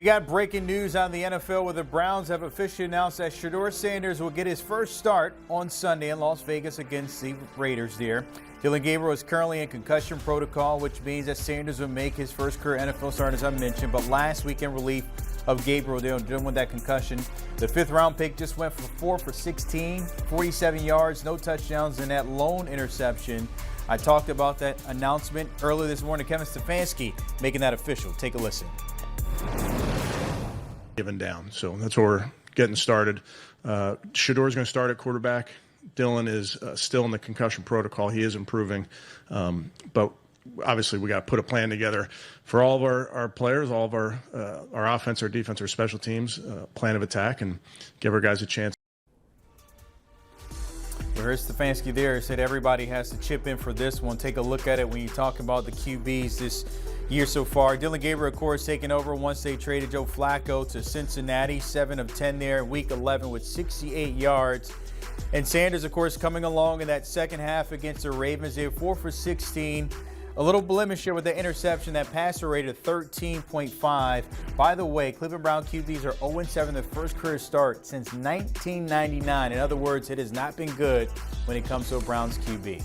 We got breaking news on the NFL where the Browns have officially announced that Shedeur Sanders will get his first start on Sunday in Las Vegas against the Raiders there. Dillon Gabriel is currently in concussion protocol, which means that Sanders will make his first career NFL start, as I mentioned. But last week in relief of Gabriel dealing with that concussion, the fifth-round pick just went for 4 for 16, 47 yards, no touchdowns, and that lone interception. I talked about that announcement earlier this morning. Kevin Stefanski making that official. Take a listen. Given down. So that's where we're getting started. Shedeur is going to start at quarterback. Dillon is still in the concussion protocol. He is improving. But obviously we got to put a plan together for all of our players, all of our offense, our defense, our special teams, plan of attack, and give our guys a chance. Well, here's Stefanski there. He said everybody has to chip in for this one. Take a look at it when you talk about the QBs this year so far. Dillon Gabriel, of course, taking over once they traded Joe Flacco to Cincinnati. 7 of 10 there in Week 11 with 68 yards. And Sanders, of course, coming along in that second half against the Ravens. They have 4 for 16. A little blemish here with the interception. That passer rated 13.5. By the way, Cleveland Brown QBs are 0-7, their first career start since 1999. In other words, it has not been good when it comes to a Browns QB.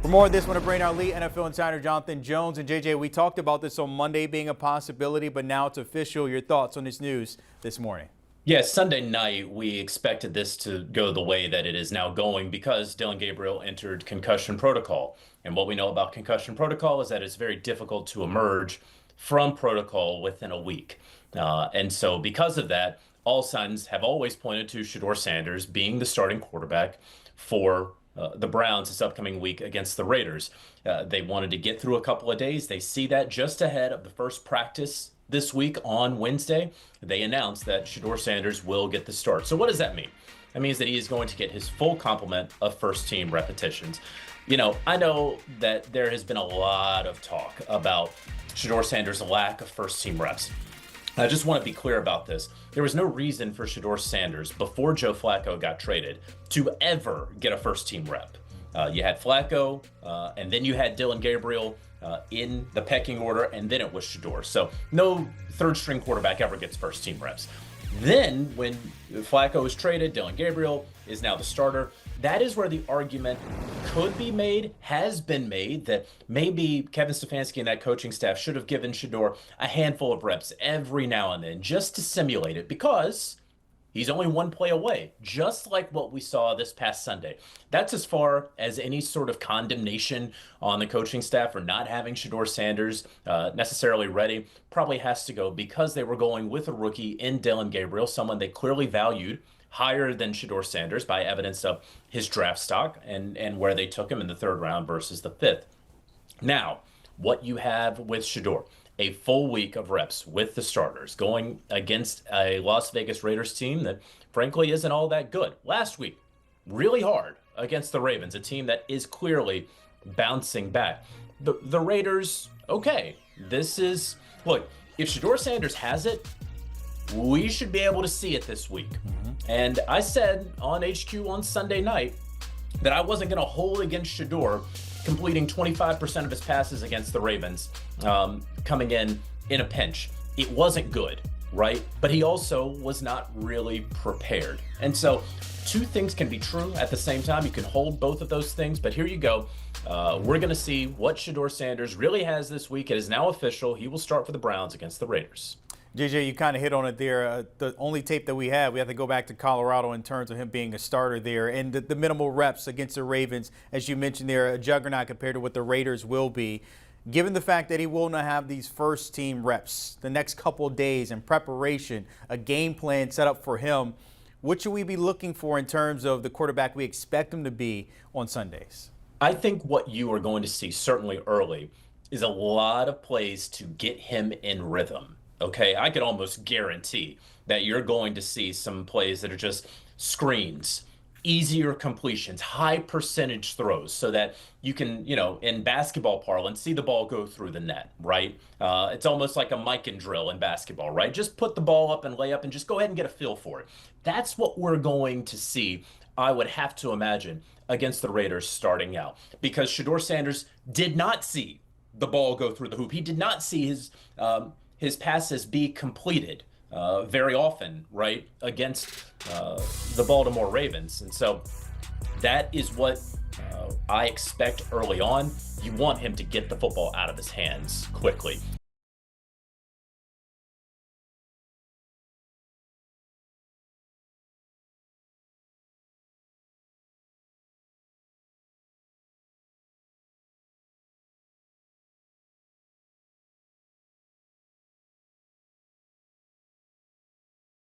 For more of this, I want to bring our lead NFL insider, Jonathan Jones. And JJ, we talked about this on Monday being a possibility, but now it's official. Your thoughts on this news this morning? Yeah, Sunday night, we expected this to go the way that it is now going because Dillon Gabriel entered concussion protocol. And what we know about concussion protocol is that it's very difficult to emerge from protocol within a week. And so because of that, all signs have always pointed to Shedeur Sanders being the starting quarterback for the Browns this upcoming week against the Raiders. They wanted to get through a couple of days. They see that just ahead of the first practice this week on Wednesday. They announced that Shedeur Sanders will get the start. So what does that mean? That means that he is going to get his full complement of first-team repetitions. You know, I know that there has been a lot of talk about Shedeur Sanders' lack of first-team reps. I just want to be clear about this. There was no reason for Shedeur Sanders, before Joe Flacco got traded, to ever get a first-team rep. You had Flacco, and then you had Dillon Gabriel in the pecking order, and then it was Shedeur. So no third-string quarterback ever gets first-team reps. Then when Flacco was traded, Dillon Gabriel is now the starter. That is where the argument could be made, has been made, that maybe Kevin Stefanski and that coaching staff should have given Shedeur a handful of reps every now and then just to simulate it, because he's only one play away, just like what we saw this past Sunday. That's as far as any sort of condemnation on the coaching staff for not having Shedeur Sanders necessarily ready probably has to go, because they were going with a rookie in Dillon Gabriel, someone they clearly valued higher than Shedeur Sanders by evidence of his draft stock and where they took him in the 3rd round versus the 5th. Now, what you have with Shedeur, a full week of reps with the starters going against a Las Vegas Raiders team that frankly isn't all that good. Last week, really hard against the Ravens, a team that is clearly bouncing back. The Raiders, okay, look, if Shedeur Sanders has it, we should be able to see it this week. And I said on HQ on Sunday night that I wasn't going to hold against Shedeur completing 25% of his passes against the Ravens, coming in a pinch. It wasn't good, right? But he also was not really prepared. And so two things can be true at the same time. You can hold both of those things, but here you go. We're going to see what Shedeur Sanders really has this week. It is now official. He will start for the Browns against the Raiders. JJ, you kind of hit on it there. The only tape that we have to go back to Colorado in terms of him being a starter there. And the minimal reps against the Ravens, as you mentioned there, a juggernaut compared to what the Raiders will be. Given the fact that he will not have these first-team reps the next couple of days in preparation, a game plan set up for him, what should we be looking for in terms of the quarterback we expect him to be on Sundays? I think what you are going to see certainly early is a lot of plays to get him in rhythm. Okay, I could almost guarantee that you're going to see some plays that are just screens, easier completions, high percentage throws, so that you can, in basketball parlance, see the ball go through the net, right? It's almost like a Mikan drill in basketball, right? Just put the ball up and lay up and just go ahead and get a feel for it. That's what we're going to see, I would have to imagine, against the Raiders starting out, because Shedeur Sanders did not see the ball go through the hoop. He did not see his passes be completed very often, right, against the Baltimore Ravens. And so that is what I expect early on. You want him to get the football out of his hands quickly.